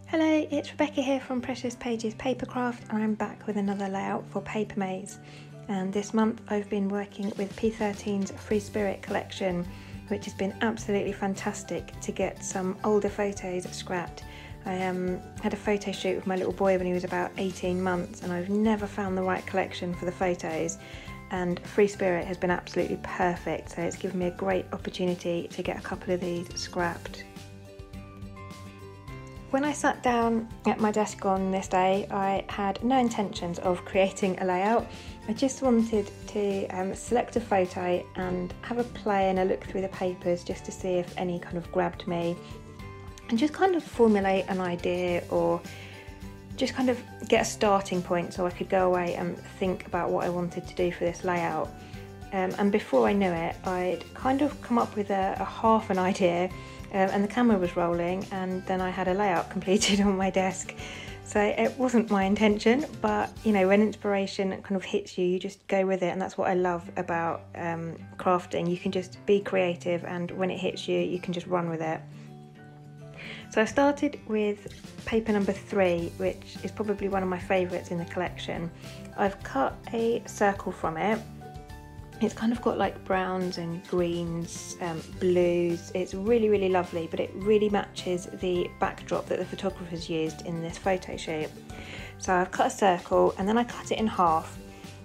Hello, it's Rebecca here from Precious Pages Papercraft, and I'm back with another layout for Paper Maze. And this month I've been working with P13's Free Spirit collection, which has been absolutely fantastic to get some older photos scrapped. I had a photo shoot with my little boy when he was about 18 months, and I've never found the right collection for the photos, and Free Spirit has been absolutely perfect, so it's given me a great opportunity to get a couple of these scrapped. When I sat down at my desk on this day, I had no intentions of creating a layout. I just wanted to select a photo and have a play and a look through the papers just to see if any kind of grabbed me, and just kind of formulate an idea or just kind of get a starting point so I could go away and think about what I wanted to do for this layout. And before I knew it, I'd kind of come up with a half an idea, and the camera was rolling, and then I had a layout completed on my desk. So it wasn't my intention, but you know, when inspiration kind of hits you, you just go with it, and that's what I love about crafting. You can just be creative, and when it hits you, you can just run with it. So I started with paper number 3, which is probably one of my favourites in the collection. I've cut a circle from it. It's kind of got like browns and greens, blues. It's really lovely, but it really matches the backdrop that the photographers used in this photo shoot. So I've cut a circle and then I cut it in half,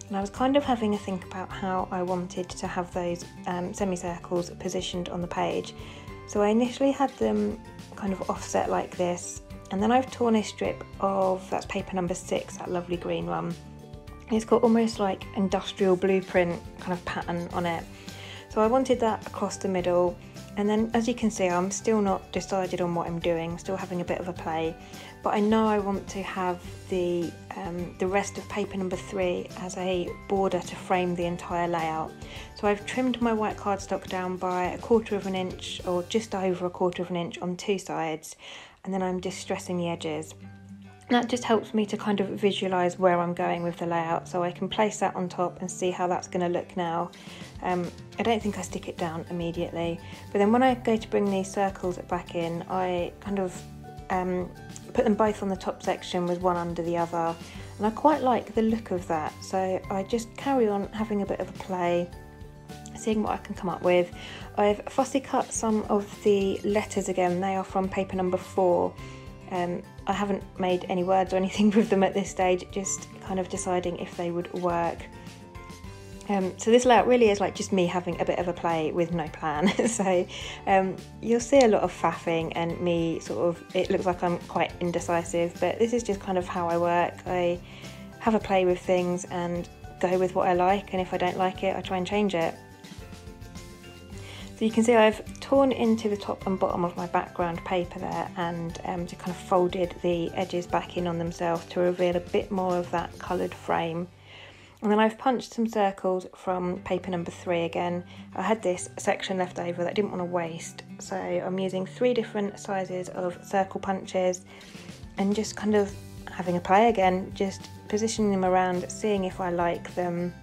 and I was kind of having a think about how I wanted to have those semicircles positioned on the page. So I initially had them kind of offset like this, and then I've torn a strip of, that's paper number 6, that lovely green one. It's got almost like industrial blueprint kind of pattern on it. So I wanted that across the middle, and then as you can see, I'm still not decided on what I'm doing, I'm still having a bit of a play, but I know I want to have the rest of paper number 3 as a border to frame the entire layout. So I've trimmed my white cardstock down by 1/4 of an inch, or just over 1/4 of an inch on 2 sides, and then I'm distressing the edges. That just helps me to kind of visualise where I'm going with the layout, so I can place that on top and see how that's going to look now. I don't think I stick it down immediately, but then when I go to bring these circles back in, I kind of put them both on the top section with one under the other, and I quite like the look of that, so I just carry on having a bit of a play, seeing what I can come up with. I've fussy cut some of the letters again. They are from paper number 4. I haven't made any words or anything with them at this stage, just kind of deciding if they would work. So this layout really is like just me having a bit of a play with no plan. So you'll see a lot of faffing and me sort of, it looks like I'm quite indecisive, but this is just kind of how I work. I have a play with things and go with what I like, and if I don't like it, I try and change it. So you can see I've torn into the top and bottom of my background paper there, and just kind of folded the edges back in on themselves to reveal a bit more of that coloured frame. And then I've punched some circles from paper number 3 again. I had this section left over that I didn't want to waste, so I'm using 3 different sizes of circle punches and just kind of having a play again, just positioning them around, seeing if I like them,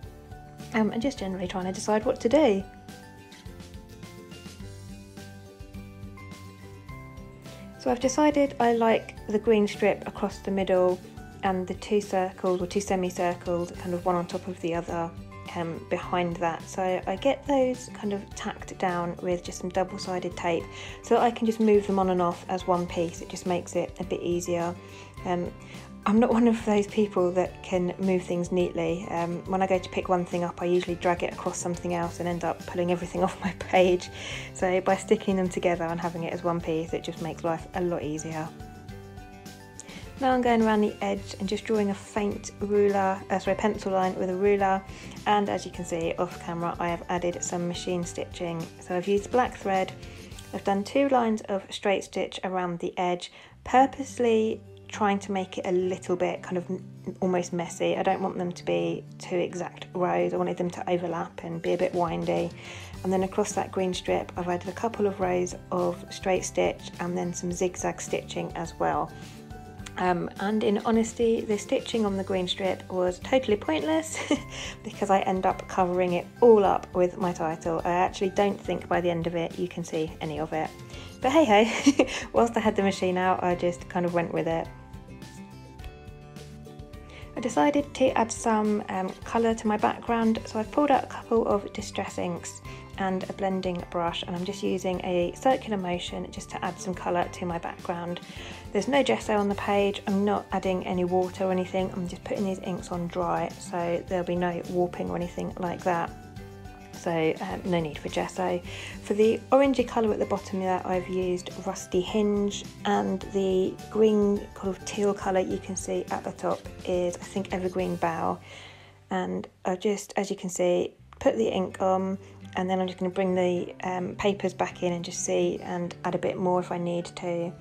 and just generally trying to decide what to do. So I've decided I like the green strip across the middle and the 2 circles or 2 semicircles, kind of one on top of the other, behind that. So I get those kind of tacked down with just some double-sided tape so that I can just move them on and off as one piece. It just makes it a bit easier. I'm not one of those people that can move things neatly. When I go to pick one thing up, I usually drag it across something else and end up pulling everything off my page. So by sticking them together and having it as one piece, it just makes life a lot easier. Now I'm going around the edge and just drawing a faint pencil line with a ruler, and as you can see off camera, I have added some machine stitching. So I've used black thread, I've done 2 lines of straight stitch around the edge, purposely trying to make it a little bit kind of almost messy. I don't want them to be 2 exact rows, I wanted them to overlap and be a bit windy. And then across that green strip I've added a couple of rows of straight stitch and then some zigzag stitching as well. And in honesty, the stitching on the green strip was totally pointless because I end up covering it all up with my title. I actually don't think by the end of it you can see any of it. But hey ho, whilst I had the machine out, I just kind of went with it. I decided to add some colour to my background, so I've pulled out a couple of Distress inks and a blending brush, and I'm just using a circular motion just to add some colour to my background. There's no gesso on the page, I'm not adding any water or anything, I'm just putting these inks on dry, so there'll be no warping or anything like that. So no need for gesso. For the orangey colour at the bottom there, I've used Rusty Hinge, and the green kind of teal colour you can see at the top is, I think, Evergreen Bough. And I've just, as you can see, put the ink on, and then I'm just going to bring the papers back in and just see and add a bit more if I need to.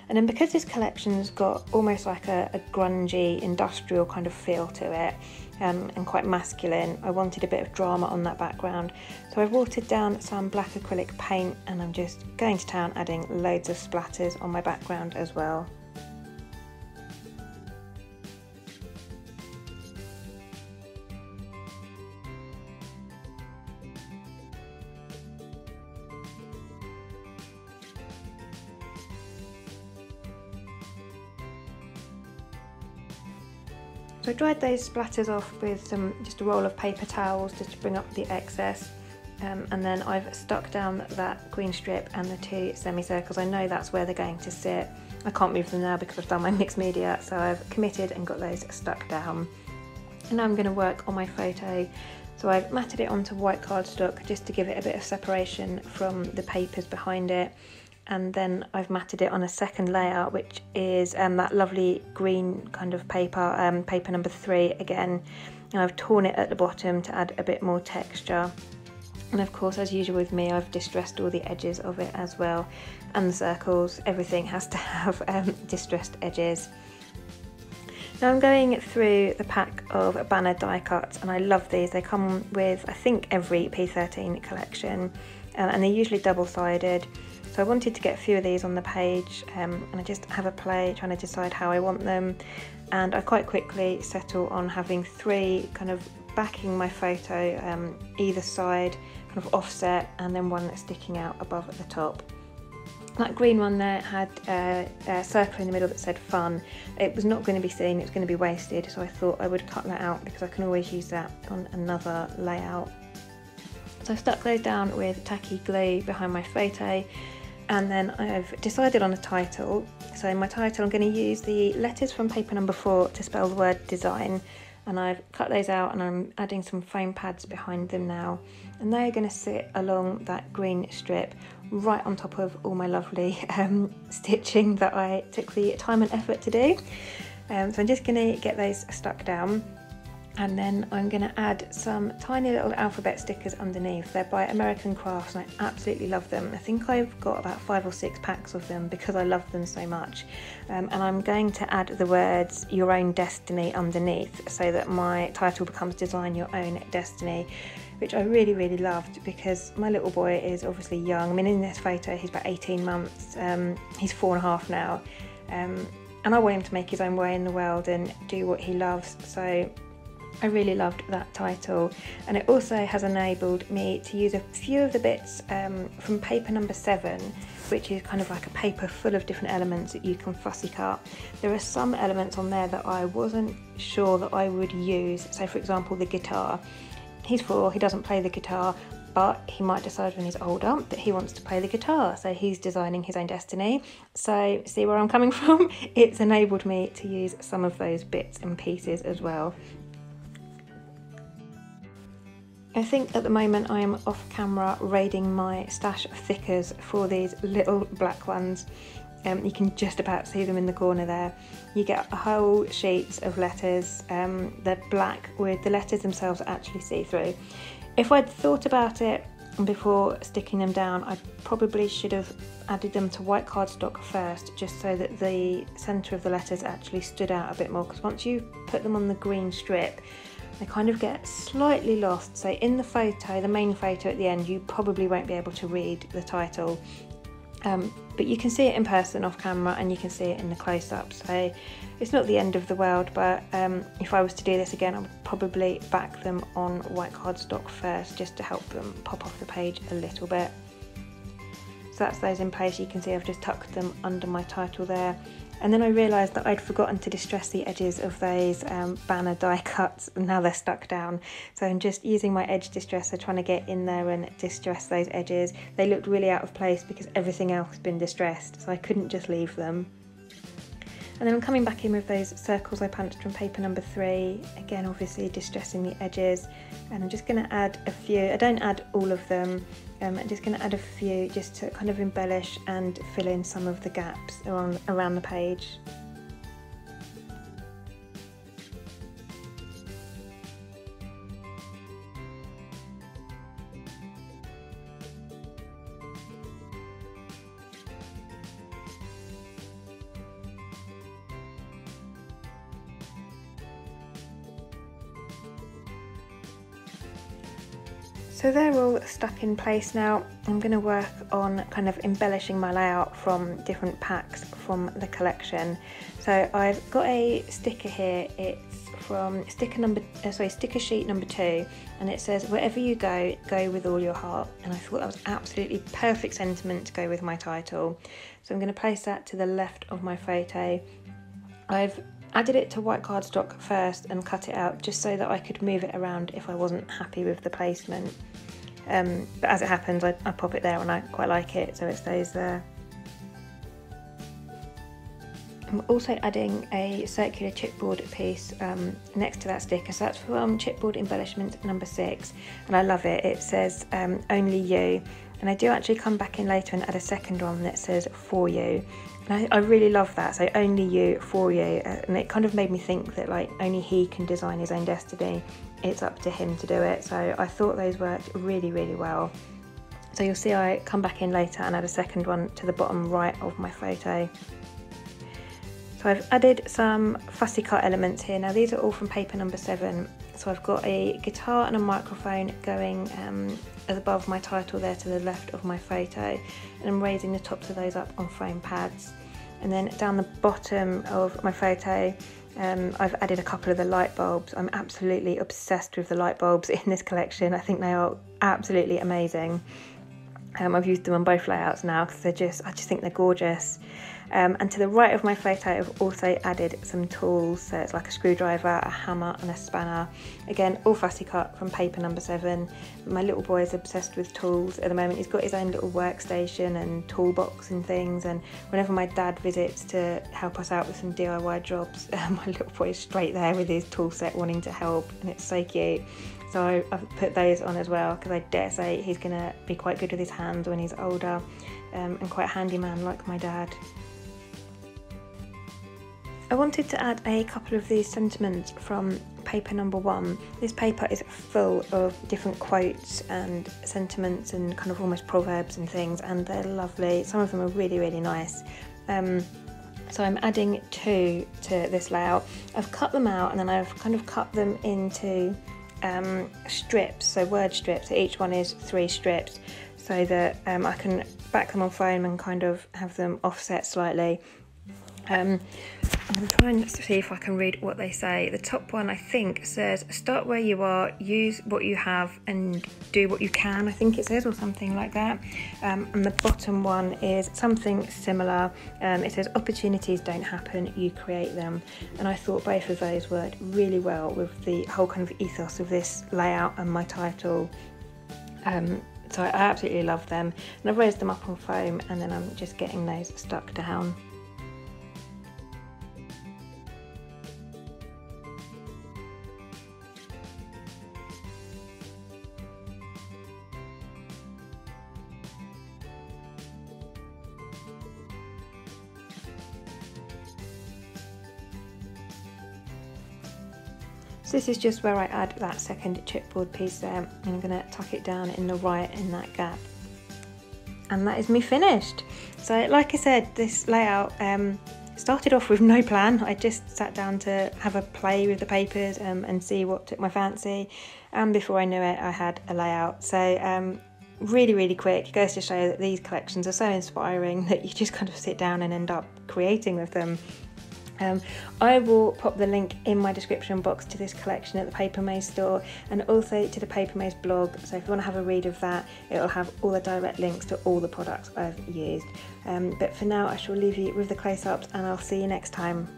And then because this collection's got almost like a grungy industrial kind of feel to it, and quite masculine, I wanted a bit of drama on that background. So I've watered down some black acrylic paint, and I'm just going to town adding loads of splatters on my background as well. So I dried those splatters off with just a roll of paper towels just to bring up the excess, and then I've stuck down that green strip and the two semicircles. I know that's where they're going to sit. I can't move them now because I've done my mixed media, so I've committed and got those stuck down. And now I'm going to work on my photo. So I've matted it onto white cardstock just to give it a bit of separation from the papers behind it. And then I've matted it on a second layer, which is that lovely green kind of paper, paper number 3 again, and I've torn it at the bottom to add a bit more texture. And of course, as usual with me, I've distressed all the edges of it as well, and the circles. Everything has to have distressed edges. Now I'm going through the pack of banner die cuts, and I love these. They come with, I think, every P13 collection, and they're usually double-sided. So I wanted to get a few of these on the page, and I just have a play trying to decide how I want them, and I quite quickly settle on having 3 kind of backing my photo either side, kind of offset, and then one that's sticking out above at the top. That green one there had a circle in the middle that said fun. It was not going to be seen, it was going to be wasted, so I thought I would cut that out because I can always use that on another layout. So I've stuck those down with tacky glue behind my photo, and then I've decided on a title. So in my title I'm going to use the letters from paper number 4 to spell the word design, and I've cut those out and I'm adding some foam pads behind them now, and they're going to sit along that green strip right on top of all my lovely stitching that I took the time and effort to do. So I'm just going to get those stuck down. And then I'm going to add some tiny little alphabet stickers underneath. They're by American Crafts and I absolutely love them. I think I've got about 5 or 6 packs of them because I love them so much. And I'm going to add the words "Your Own Destiny" underneath so that my title becomes "Design Your Own Destiny," which I really, really loved because my little boy is obviously young. I mean, in this photo he's about 18 months, he's 4.5 now, and I want him to make his own way in the world and do what he loves. So I really loved that title, and it also has enabled me to use a few of the bits from paper number 7, which is kind of like a paper full of different elements that you can fussy cut. There are some elements on there that I wasn't sure that I would use. So for example, the guitar. He's 4, he doesn't play the guitar, but he might decide when he's older that he wants to play the guitar, so he's designing his own destiny. So see where I'm coming from? It's enabled me to use some of those bits and pieces as well. I think at the moment I am off camera raiding my stash of thickers for these little black ones. You can just about see them in the corner there. You get a whole sheet of letters. They're black with the letters themselves actually see-through. If I'd thought about it before sticking them down, I probably should have added them to white cardstock first, just so that the centre of the letters actually stood out a bit more, because once you put them on the green strip, they kind of get slightly lost. So in the photo, the main photo at the end, you probably won't be able to read the title, but you can see it in person off camera and you can see it in the close-up, so it's not the end of the world. But if I was to do this again, I would probably back them on white cardstock first, just to help them pop off the page a little bit. So that's those in place. You can see I've just tucked them under my title there. And then I realised that I'd forgotten to distress the edges of those banner die cuts, and now they're stuck down. So I'm just using my edge distresser, trying to get in there and distress those edges. They looked really out of place because everything else has been distressed, so I couldn't just leave them. And then I'm coming back in with those circles I punched from paper number 3, again obviously distressing the edges, and I'm just going to add a few. I don't add all of them, I'm just going to add a few just to kind of embellish and fill in some of the gaps around the page. So they're all stuck in place now. I'm going to work on kind of embellishing my layout from different packs from the collection. So I've got a sticker here. It's from sticker sheet number 2, and it says, "Wherever you go, go with all your heart." And I thought that was absolutely perfect sentiment to go with my title. So I'm going to place that to the left of my photo. I've added it to white cardstock first and cut it out just so that I could move it around if I wasn't happy with the placement. But as it happens, I pop it there and I quite like it, so it stays there. I'm also adding a circular chipboard piece next to that sticker. So that's from chipboard embellishment number 6, and I love it. It says "Only You," and I do actually come back in later and add a second one that says "For You." And I really love that, so "Only you, for you," and it kind of made me think that like only he can design his own destiny. It's up to him to do it, so I thought those worked really, really well. So you'll see I come back in later and add a second one to the bottom right of my photo. So I've added some fussy cut elements here. Now these are all from paper number 7. So I've got a guitar and a microphone going above my title there to the left of my photo, and I'm raising the tops of those up on foam pads. And then down the bottom of my photo, I've added a couple of the light bulbs. I'm absolutely obsessed with the light bulbs in this collection. I think they are absolutely amazing. I've used them on both layouts now because I just think they're gorgeous. And to the right of my photo, I've also added some tools. So it's like a screwdriver, a hammer and a spanner. Again, all fussy cut from paper number 7. My little boy is obsessed with tools at the moment. He's got his own little workstation and toolbox and things. And whenever my dad visits to help us out with some DIY jobs, my little boy is straight there with his tool set wanting to help, and it's so cute. So I've put those on as well because I dare say he's going to be quite good with his hands when he's older, and quite a handyman like my dad. I wanted to add a couple of these sentiments from paper number 1. This paper is full of different quotes and sentiments and kind of almost proverbs and things, and they're lovely. Some of them are really, really nice. So I'm adding 2 to this layout. I've cut them out and then I've kind of cut them into strips, so word strips. So each one is 3 strips, so that I can back them on foam and kind of have them offset slightly. I'm trying to see if I can read what they say. The top one, I think, says "Start where you are, use what you have and do what you can," I think it says, or something like that. And the bottom one is something similar. It says "Opportunities don't happen, you create them." And I thought both of those worked really well with the whole kind of ethos of this layout and my title. So I absolutely love them. And I've raised them up on foam, and then I'm just getting those stuck down. So this is just where I add that second chipboard piece there, and I'm going to tuck it down in the right in that gap. And that is me finished. So like I said, this layout started off with no plan. I just sat down to have a play with the papers and see what took my fancy, and before I knew it I had a layout. So really, really quick. It goes to show that these collections are so inspiring that you just kind of sit down and end up creating with them. I will pop the link in my description box to this collection at the Paper Maze store, and also to the Paper Maze blog, so if you want to have a read of that, it'll have all the direct links to all the products I've used. But for now I shall leave you with the close-ups, and I'll see you next time.